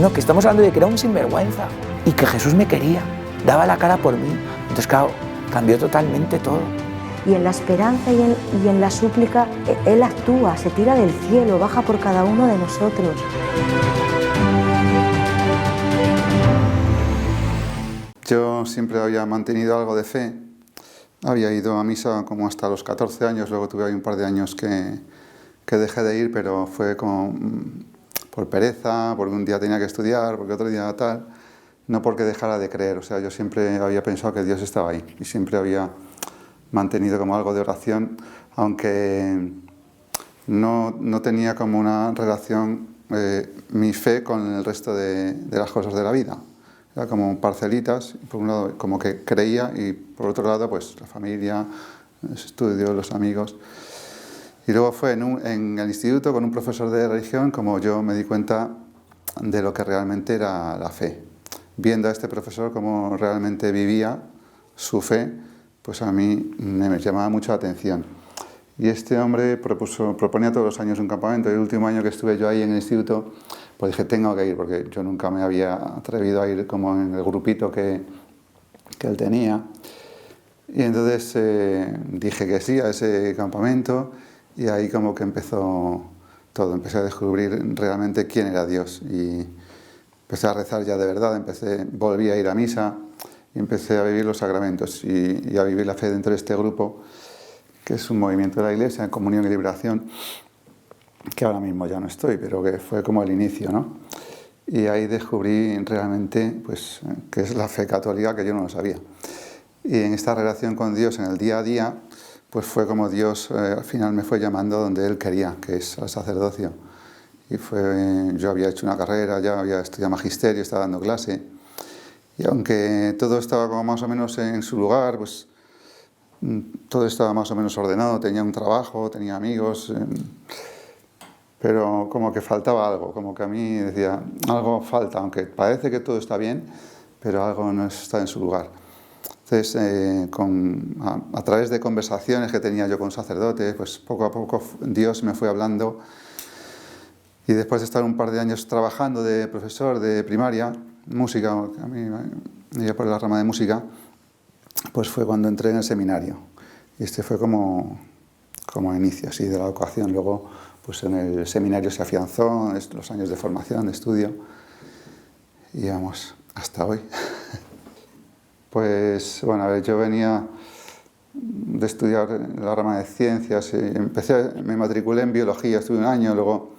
no, que estamos hablando de que era un sinvergüenza y que Jesús me quería, daba la cara por mí. Entonces, claro, cambió totalmente todo. Y en la esperanza y en la súplica, Él actúa, se tira del cielo, baja por cada uno de nosotros. Yo siempre había mantenido algo de fe. Había ido a misa como hasta los 14 años, luego tuve ahí un par de años que dejé de ir, pero fue como por pereza, porque un día tenía que estudiar, porque otro día tal, no porque dejara de creer. O sea, yo siempre había pensado que Dios estaba ahí y siempre había mantenido como algo de oración, aunque no tenía como una relación, mi fe con el resto de las cosas de la vida. Era como parcelitas, por un lado como que creía y por otro lado pues la familia, los estudios, los amigos. Y luego fue en el instituto con un profesor de religión como yo me di cuenta de lo que realmente era la fe. Viendo a este profesor cómo realmente vivía su fe, pues a mí me llamaba mucho la atención. Y este hombre proponía todos los años un campamento. Y el último año que estuve yo ahí en el instituto, pues dije, tengo que ir, porque yo nunca me había atrevido a ir como en el grupito que él tenía. Y entonces dije que sí a ese campamento y ahí como que empezó todo. Empecé a descubrir realmente quién era Dios y empecé a rezar ya de verdad, volví a ir a misa y empecé a vivir los sacramentos y a vivir la fe dentro de este grupo, que es un movimiento de la Iglesia, Comunión y Liberación, que ahora mismo ya no estoy, pero que fue como el inicio, ¿no? Y ahí descubrí realmente pues, que es la fe católica, que yo no lo sabía. Y en esta relación con Dios en el día a día, pues fue como Dios al final me fue llamando donde Él quería, que es al sacerdocio. Y yo había hecho una carrera, ya había estudiado magisterio, estaba dando clase. Y aunque todo estaba como más o menos en su lugar, pues todo estaba más o menos ordenado, tenía un trabajo, tenía amigos, pero como que faltaba algo, como que a mí decía, algo falta, aunque parece que todo está bien, pero algo no está en su lugar. Entonces, a través de conversaciones que tenía yo con sacerdotes, pues poco a poco Dios me fue hablando. Y después de estar un par de años trabajando de profesor de primaria, música, a mí me iba por la rama de música, pues fue cuando entré en el seminario. Y este fue como inicio así de la vocación. Luego, pues en el seminario se afianzó, los años de formación, de estudio, y vamos, hasta hoy. Pues, bueno, a ver, yo venía de estudiar la rama de ciencias, me matriculé en biología, estuve un año, luego,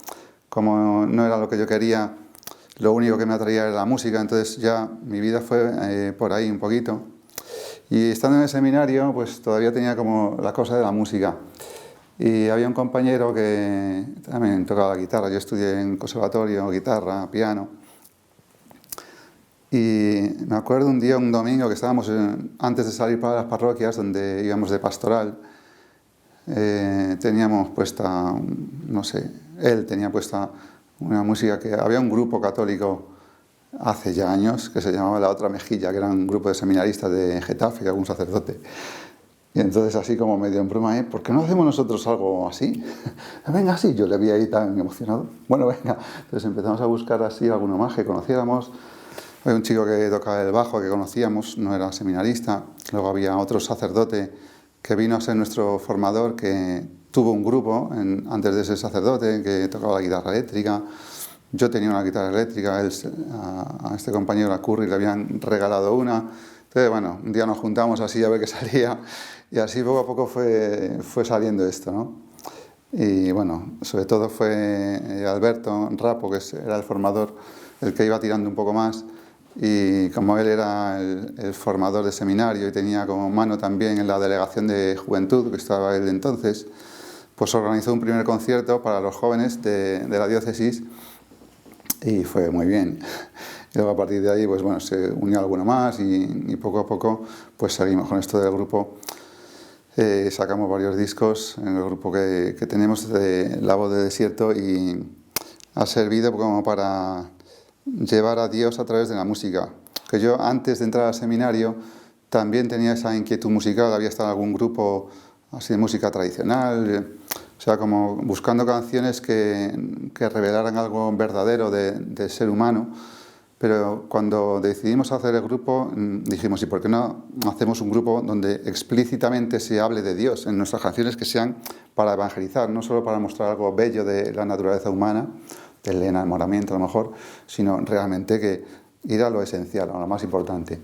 como no era lo que yo quería, lo único que me atraía era la música, entonces ya mi vida fue por ahí un poquito. Y estando en el seminario, pues todavía tenía como la cosa de la música. Y había un compañero que también tocaba la guitarra, yo estudié en conservatorio, guitarra, piano. Y me acuerdo un domingo que estábamos antes de salir para las parroquias donde íbamos de pastoral, teníamos puesta, no sé, él tenía puesta una música que había un grupo católico hace ya años que se llamaba La Otra Mejilla, que era un grupo de seminaristas de Getafe, algún sacerdote. Y entonces así como medio en broma, ¿por qué no hacemos nosotros algo así? Venga, sí, yo le vi ahí tan emocionado. Bueno, venga, entonces empezamos a buscar así alguno más que conociéramos. Había un chico que tocaba el bajo que conocíamos, no era seminarista. Luego había otro sacerdote que vino a ser nuestro formador, que tuvo un grupo antes de ser sacerdote, que tocaba la guitarra eléctrica. Yo tenía una guitarra eléctrica, a este compañero, a Curry, le habían regalado una. Entonces, bueno, un día nos juntamos así a ver qué salía y así poco a poco fue saliendo esto, ¿no? Y bueno, sobre todo fue Alberto Rapo, que era el formador, el que iba tirando un poco más. Y como él era el formador de seminario y tenía como mano también en la delegación de juventud, que estaba él entonces, pues organizó un primer concierto para los jóvenes de la diócesis y fue muy bien. Y luego a partir de ahí, pues bueno, se unió alguno más y poco a poco pues seguimos con esto del grupo. Sacamos varios discos en el grupo que tenemos de La Voz de Desierto y ha servido como para llevar a Dios a través de la música. Que yo antes de entrar al seminario también tenía esa inquietud musical, había estado en algún grupo así de música tradicional, o sea, como buscando canciones que revelaran algo verdadero del ser humano. Pero cuando decidimos hacer el grupo, dijimos, ¿y por qué no hacemos un grupo donde explícitamente se hable de Dios en nuestras canciones, que sean para evangelizar, no solo para mostrar algo bello de la naturaleza humana, del enamoramiento a lo mejor, sino realmente que ir a lo esencial, a lo más importante?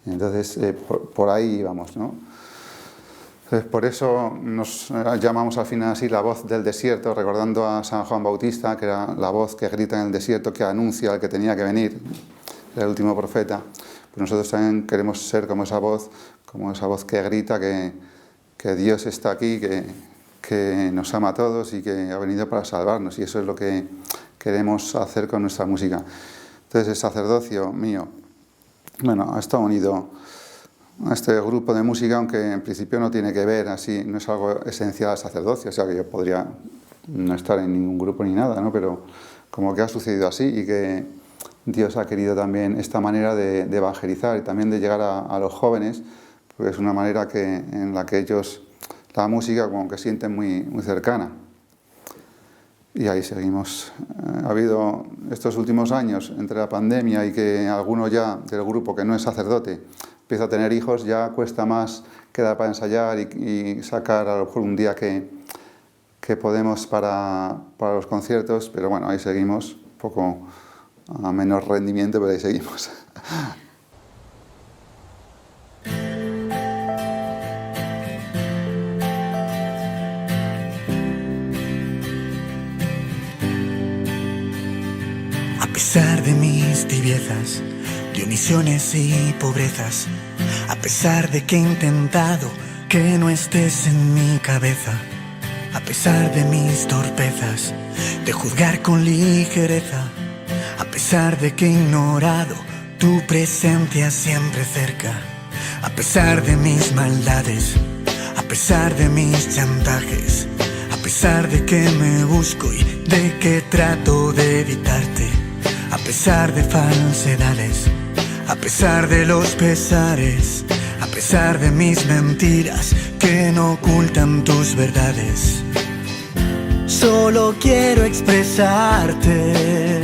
Entonces, por ahí íbamos, ¿no? Entonces, por eso nos llamamos al final así la voz del desierto, recordando a San Juan Bautista, que era la voz que grita en el desierto, que anuncia al que tenía que venir, el último profeta. Pues nosotros también queremos ser como esa voz que grita que Dios está aquí, que nos ama a todos y que ha venido para salvarnos, y eso es lo que queremos hacer con nuestra música. Entonces, el sacerdocio mío, bueno, ha estado unido a este grupo de música, aunque en principio no tiene que ver así, no es algo esencial al sacerdocio, o sea que yo podría no estar en ningún grupo ni nada, ¿no? Pero como que ha sucedido así, y que Dios ha querido también esta manera de evangelizar y también de llegar a los jóvenes, porque es una manera en la que ellos la música como que sienten muy, muy cercana. Y ahí seguimos. Ha habido estos últimos años, entre la pandemia y que alguno ya del grupo que no es sacerdote empieza a tener hijos, ya cuesta más quedar para ensayar y sacar a lo mejor un día que podemos para los conciertos, pero bueno, ahí seguimos, un poco a menor rendimiento, pero ahí seguimos. A pesar de mis tibiezas, de omisiones y pobrezas, a pesar de que he intentado que no estés en mi cabeza, a pesar de mis torpezas, de juzgar con ligereza, a pesar de que he ignorado tu presencia siempre cerca, a pesar de mis maldades, a pesar de mis chantajes, a pesar de que me busco y de que trato de evitarte, a pesar de falsedades, a pesar de los pesares, a pesar de mis mentiras que no ocultan tus verdades, solo quiero expresarte.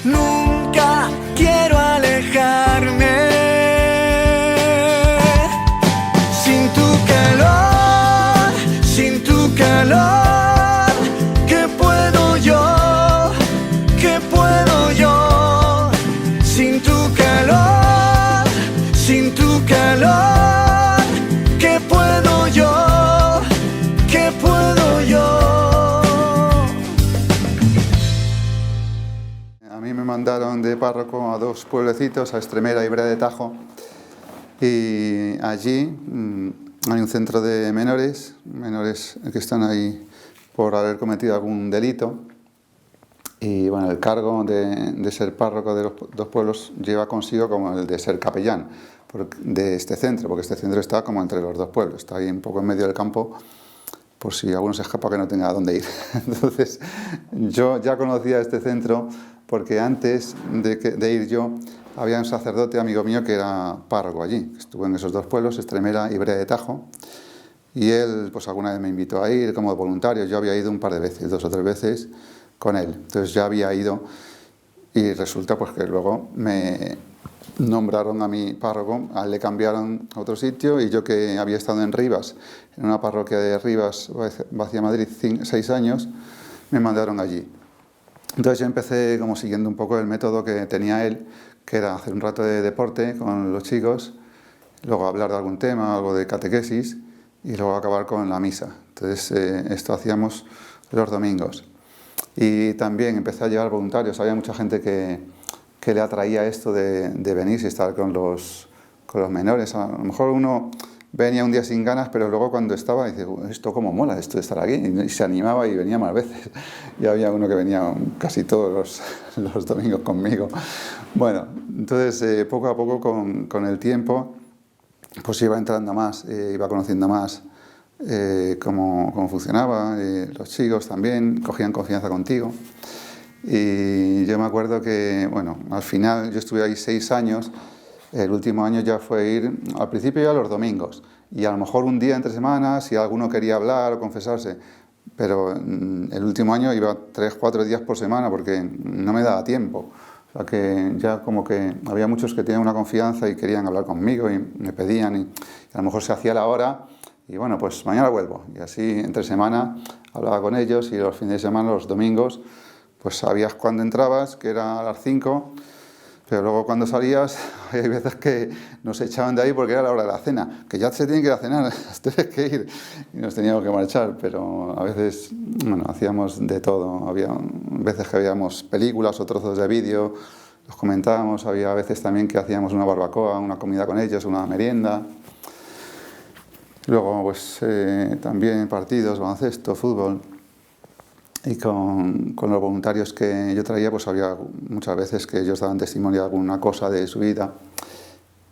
Nunca quiero alejarme. Sin tu calor, sin tu calor, ¿qué puedo yo? ¿Qué puedo yo? Sin tu calor, sin tu calor, ¿qué puedo yo? ¿Qué puedo yo? A mí me mandaron de párroco a dos pueblecitos, a Estremera y Brea de Tajo, y allí hay un centro de menores que están ahí por haber cometido algún delito. Y bueno, el cargo de ser párroco de los dos pueblos lleva consigo como el de ser capellán de este centro, porque este centro está como entre los dos pueblos, está ahí un poco en medio del campo, por si alguno se escapa que no tenga a dónde ir. Entonces, yo ya conocía este centro porque antes de ir yo, había un sacerdote amigo mío que era párroco allí, que estuvo en esos dos pueblos, Estremera y Brea de Tajo, y él pues alguna vez me invitó a ir como voluntario. Yo había ido un par de veces, 2 o 3 veces, con él. Entonces ya había ido y resulta pues que luego me nombraron a mi párroco, a él le cambiaron a otro sitio, y yo que había estado en Rivas, en una parroquia de Rivas, hacia Madrid, 6 años, me mandaron allí. Entonces yo empecé como siguiendo un poco el método que tenía él, que era hacer un rato de deporte con los chicos, luego hablar de algún tema, algo de catequesis, y luego acabar con la misa. Entonces esto hacíamos los domingos. Y también empecé a llevar voluntarios. Había mucha gente que le atraía esto de venir y estar con los menores. A lo mejor uno venía un día sin ganas, pero luego cuando estaba dice, esto cómo mola, esto de estar aquí, y se animaba y venía más veces. Y había uno que venía casi todos los domingos conmigo. Bueno, entonces poco a poco con el tiempo pues iba entrando más, iba conociendo más cómo funcionaba, los chicos también cogían confianza contigo. Y yo me acuerdo que, bueno, al final yo estuve ahí 6 años, el último año ya fue ir, al principio ya los domingos, y a lo mejor un día entre semanas, si alguno quería hablar o confesarse, pero el último año iba 3-4 días por semana porque no me daba tiempo. O sea que ya como que había muchos que tenían una confianza y querían hablar conmigo y me pedían y a lo mejor se hacía la hora y bueno, pues mañana vuelvo. Y así entre semana hablaba con ellos y los fines de semana, los domingos, pues sabías cuándo entrabas, que era a las 5, pero luego cuando salías hay veces que nos echaban de ahí porque era la hora de la cena, que ya se tiene que ir a cenar, tienes que ir y nos teníamos que marchar, pero a veces, bueno, hacíamos de todo. Había veces que veíamos películas o trozos de vídeo, los comentábamos, había veces también que hacíamos una barbacoa, una comida con ellos, una merienda. Luego pues también partidos, baloncesto, fútbol. Y con los voluntarios que yo traía, pues había muchas veces que ellos daban testimonio de alguna cosa de su vida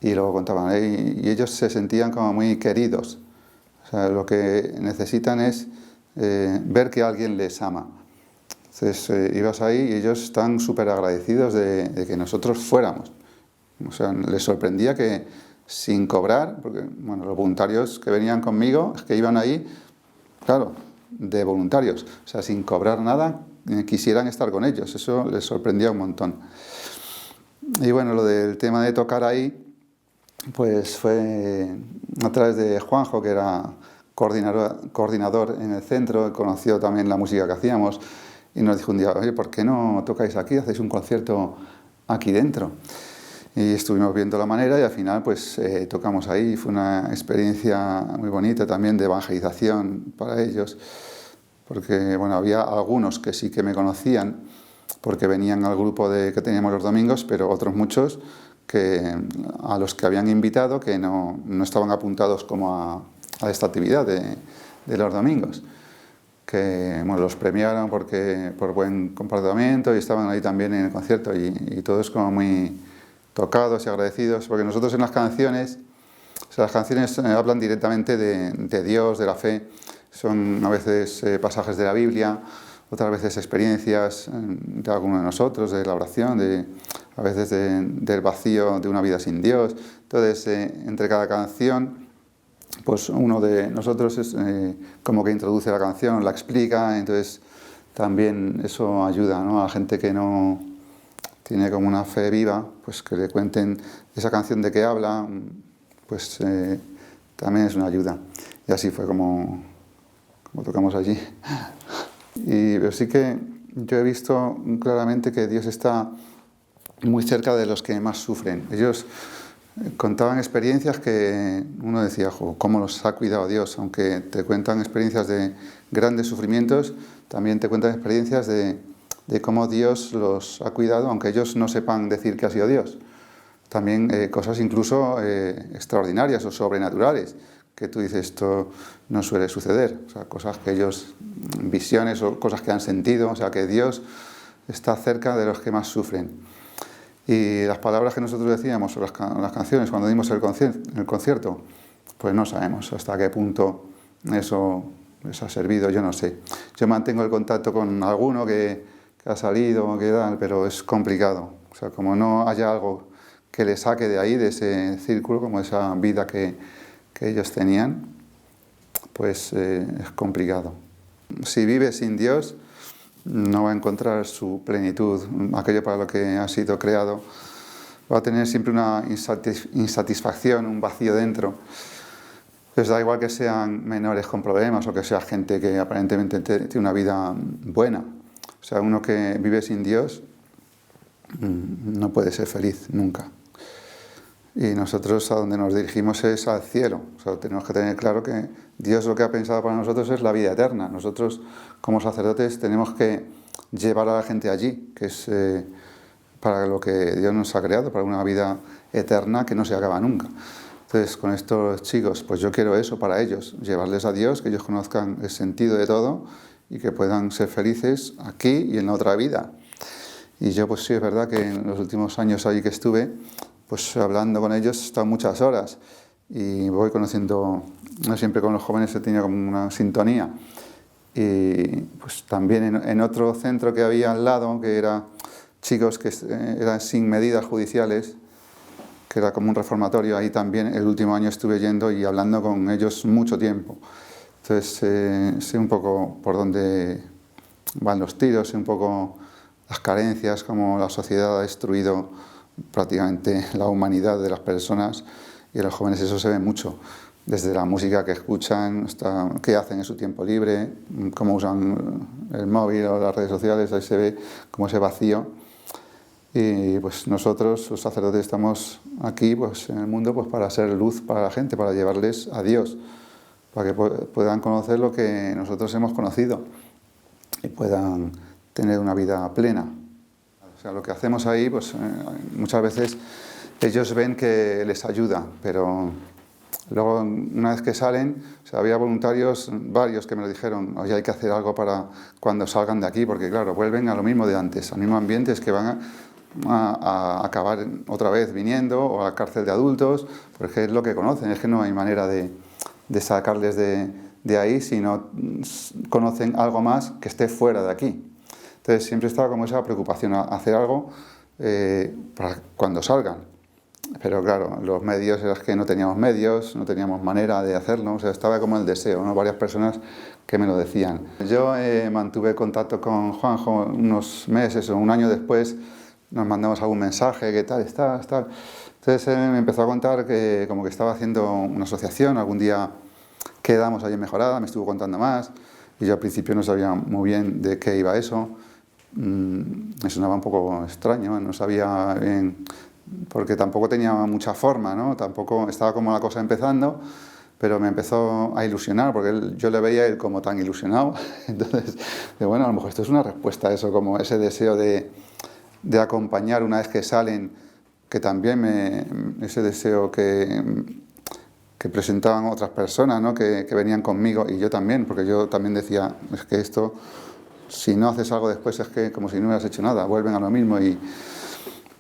y luego contaban. Y ellos se sentían como muy queridos. O sea, lo que necesitan es ver que alguien les ama. Entonces ibas ahí y ellos están súper agradecidos de que nosotros fuéramos. O sea, les sorprendía que sin cobrar, porque bueno, los voluntarios que venían conmigo, es que iban ahí, claro, de voluntarios, o sea, sin cobrar nada, quisieran estar con ellos. Eso les sorprendía un montón. Y bueno, lo del tema de tocar ahí, pues fue a través de Juanjo, que era coordinador en el centro, conoció también la música que hacíamos y nos dijo un día, oye, ¿por qué no tocáis aquí? ¿Hacéis un concierto aquí dentro? Y estuvimos viendo la manera y al final pues tocamos ahí. Fue una experiencia muy bonita también de evangelización para ellos, porque bueno, había algunos que sí que me conocían porque venían al grupo que teníamos los domingos, pero otros muchos a los que habían invitado que no estaban apuntados como a esta actividad de los domingos, que bueno, los premiaron por buen comportamiento y estaban ahí también en el concierto y todos como muy tocados y agradecidos, porque nosotros en las canciones, o sea, las canciones hablan directamente de Dios, de la fe, son a veces pasajes de la Biblia, otras veces experiencias de alguno de nosotros, de la oración, a veces del vacío de una vida sin Dios. Entonces, entre cada canción, pues uno de nosotros es como que introduce la canción, la explica, entonces también eso ayuda, ¿no?, a la gente que no tiene como una fe viva, pues que le cuenten esa canción de qué habla, pues también es una ayuda. Y así fue como tocamos allí. Pero sí que yo he visto claramente que Dios está muy cerca de los que más sufren. Ellos contaban experiencias que uno decía, ¿cómo los ha cuidado Dios? Aunque te cuentan experiencias de grandes sufrimientos, también te cuentan experiencias de cómo Dios los ha cuidado, aunque ellos no sepan decir que ha sido Dios. También cosas incluso extraordinarias o sobrenaturales, que tú dices, esto no suele suceder. O sea, cosas que ellos, visiones o cosas que han sentido, o sea, que Dios está cerca de los que más sufren. Y las palabras que nosotros decíamos, o las canciones, cuando dimos el concierto, pues no sabemos hasta qué punto eso les ha servido, yo no sé. Yo mantengo el contacto con alguno que ha salido, que tal, pero es complicado. O sea, como no haya algo que le saque de ahí, de ese círculo, como esa vida que ellos tenían, pues es complicado. Si vive sin Dios, no va a encontrar su plenitud, aquello para lo que ha sido creado. Va a tener siempre una insatisfacción, un vacío dentro. Les da igual que sean menores con problemas o que sea gente que aparentemente tiene una vida buena. O sea, uno que vive sin Dios no puede ser feliz nunca. Y nosotros a donde nos dirigimos es al cielo. O sea, tenemos que tener claro que Dios lo que ha pensado para nosotros es la vida eterna. Nosotros, como sacerdotes, tenemos que llevar a la gente allí, que es para lo que Dios nos ha creado, para una vida eterna que no se acaba nunca. Entonces, con estos chicos, pues yo quiero eso para ellos, llevarles a Dios, que ellos conozcan el sentido de todo y que puedan ser felices aquí y en la otra vida. Y yo, pues sí, es verdad que en los últimos años allí que estuve, pues hablando con ellos he estado muchas horas y voy conociendo, no siempre con los jóvenes he tenido como una sintonía. Y pues también en otro centro que había al lado, que era chicos que eran sin medidas judiciales, que era como un reformatorio, ahí también el último año estuve yendo y hablando con ellos mucho tiempo. Entonces sé un poco por dónde van los tiros, sé un poco las carencias, cómo la sociedad ha destruido prácticamente la humanidad de las personas, y en los jóvenes eso se ve mucho, desde la música que escuchan hasta qué hacen en su tiempo libre, cómo usan el móvil o las redes sociales. Ahí se ve como ese vacío. Y pues nosotros, los sacerdotes, estamos aquí pues, en el mundo pues, para ser luz para la gente, para llevarles a Dios, para que puedan conocer lo que nosotros hemos conocido y puedan tener una vida plena. O sea, lo que hacemos ahí, pues muchas veces ellos ven que les ayuda, pero luego una vez que salen, o sea, había voluntarios, varios que me lo dijeron, oye, hay que hacer algo para cuando salgan de aquí, porque claro, vuelven a lo mismo de antes, al mismo ambiente, es que van a acabar otra vez viniendo, o a la cárcel de adultos, porque es lo que conocen, es que no hay manera de sacarles de ahí si no conocen algo más que esté fuera de aquí. Entonces siempre estaba como esa preocupación, hacer algo para cuando salgan. Pero claro, los medios, era que no teníamos medios, no teníamos manera de hacerlo, o sea, estaba como el deseo, ¿no? Varias personas que me lo decían. Yo mantuve contacto con Juanjo unos meses o un año después, nos mandamos algún mensaje, ¿qué tal estás? Tal. Entonces me empezó a contar que como que estaba haciendo una asociación, algún día quedamos ahí en Mejorada, me estuvo contando más, y yo al principio no sabía muy bien de qué iba eso. Me sonaba un poco extraño, no sabía bien, porque tampoco tenía mucha forma, ¿no? Tampoco estaba como la cosa empezando, pero me empezó a ilusionar, porque yo le veía a él como tan ilusionado. Entonces, bueno, a lo mejor esto es una respuesta a eso, como ese deseo de acompañar una vez que salen, que también ese deseo que presentaban otras personas, ¿no? que venían conmigo, y yo también, porque yo también decía, es que esto, si no haces algo después, es que como si no hubieras hecho nada, vuelven a lo mismo. Y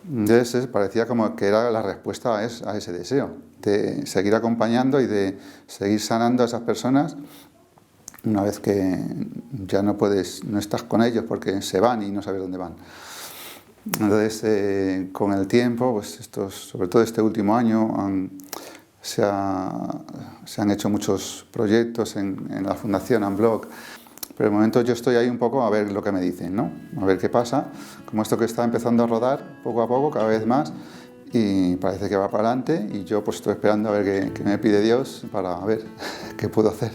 entonces parecía como que era la respuesta a ese deseo, de seguir acompañando y de seguir sanando a esas personas una vez que ya no estás con ellos porque se van y no sabes dónde van. Entonces, con el tiempo, pues sobre todo este último año, se han hecho muchos proyectos en la Fundación Unblock, pero de momento yo estoy ahí un poco a ver lo que me dicen, ¿no? A ver qué pasa, como esto que está empezando a rodar poco a poco, cada vez más, y parece que va para adelante, y yo pues estoy esperando a ver qué me pide Dios para ver qué puedo hacer.